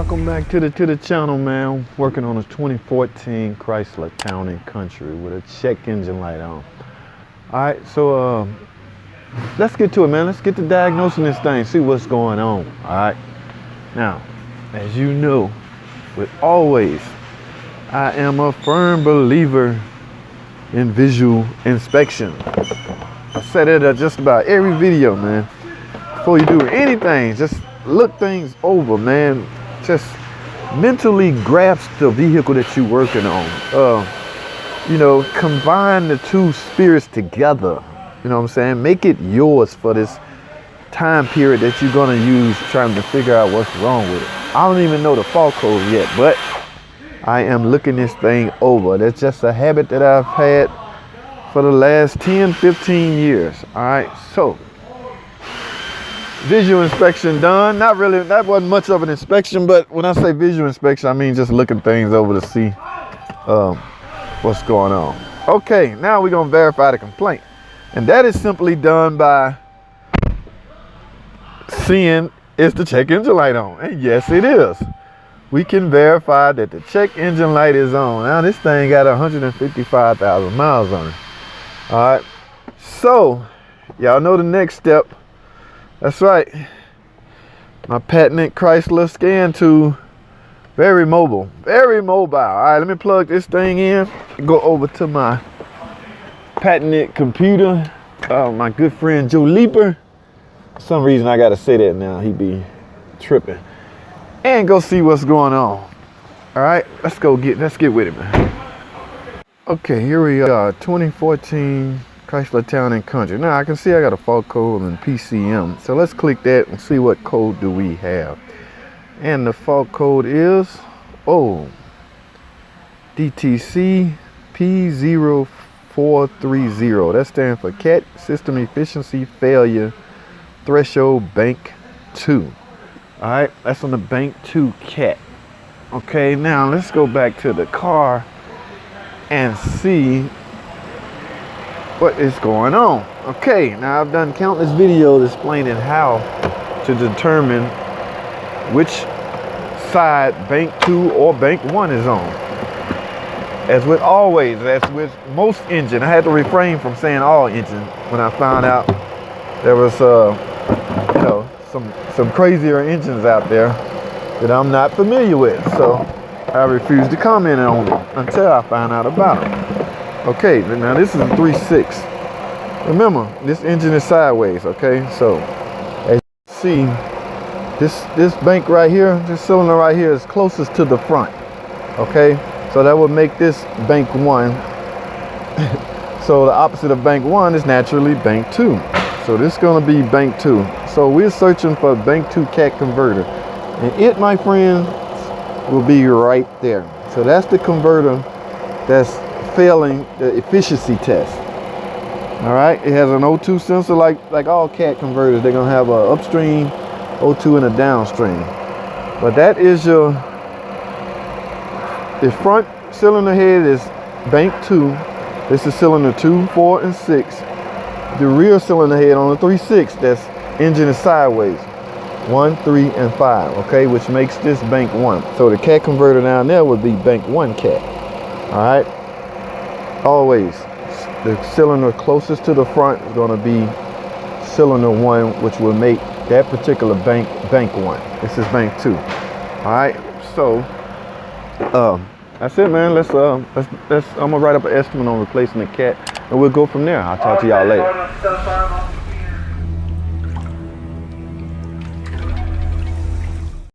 Welcome back to the channel, man. Working on a 2014 Chrysler Town and Country with a check engine light on. Alright, so let's get to it, man. Let's get to diagnosing this thing, see what's going on. Alright. Now, as you know, with always, I am a firm believer in visual inspection. I said it at just about every video, man. Before you do anything, just look things over, man. Just mentally grasp the vehicle that you're working on. You know, combine the two spirits together. You know what I'm saying? Make it yours for this time period that you're gonna use trying to figure out what's wrong with it. I don't even know the fault code yet, but I am looking this thing over. That's just a habit that I've had for the last 10, 15 years. All right, so visual inspection done. Not really, that wasn't much of an inspection, but when I say visual inspection, I mean just looking things over to see what's going on. Okay, now we're gonna verify the complaint. And that is simply done by seeing is the check engine light on. And yes, it is. We can verify that the check engine light is on. Now this thing got 155,000 miles on it. All right, so y'all know the next step. That's right, my patented Chrysler scan tool, very mobile, very mobile. All right, let me plug this thing in, go over to my patented computer. My good friend Joe Leaper, for some reason I gotta say that now, he be tripping, and go see what's going on. All right, let's get with it, man. Okay, here we are, 2014 Chrysler Town and Country. Now I can see I got a fault code and PCM. So let's click that and see what code do we have. And the fault code is DTC P0430. That stands for CAT System Efficiency Failure Threshold Bank 2. All right, that's on the Bank 2 CAT. Okay, now let's go back to the car and see what is going on. Okay, now I've done countless videos explaining how to determine which side Bank 2 or Bank 1 is on. As with most engine, I had to refrain from saying all engine when I found out there was you know, some crazier engines out there that I'm not familiar with. So I refused to comment on them until I found out about them. Okay, now this is a 3.6. Remember, this engine is sideways, okay? So, as you see, this bank right here, this cylinder right here is closest to the front, okay? So that would make this Bank 1. So the opposite of Bank 1 is naturally Bank 2. So this is gonna be Bank 2. So we're searching for Bank 2 CAT converter. And it, my friend, will be right there. So that's the converter that's failing the efficiency test. All right, it has an O2 sensor like all CAT converters. They're gonna have a upstream O2 and a downstream. But that is the front cylinder head is Bank 2. This is cylinder 2, 4, and 6. The rear cylinder head on the 3.6, that's engine is sideways. 1, 3, and 5, okay, which makes this Bank 1. So the CAT converter down there would be Bank 1 CAT. All right. Always, the cylinder closest to the front is going to be cylinder 1, which will make that particular Bank 1. This is Bank 2. All right, so that's it, man. I'm gonna write up an estimate on replacing the CAT, and we'll go from there. I'll talk to y'all later.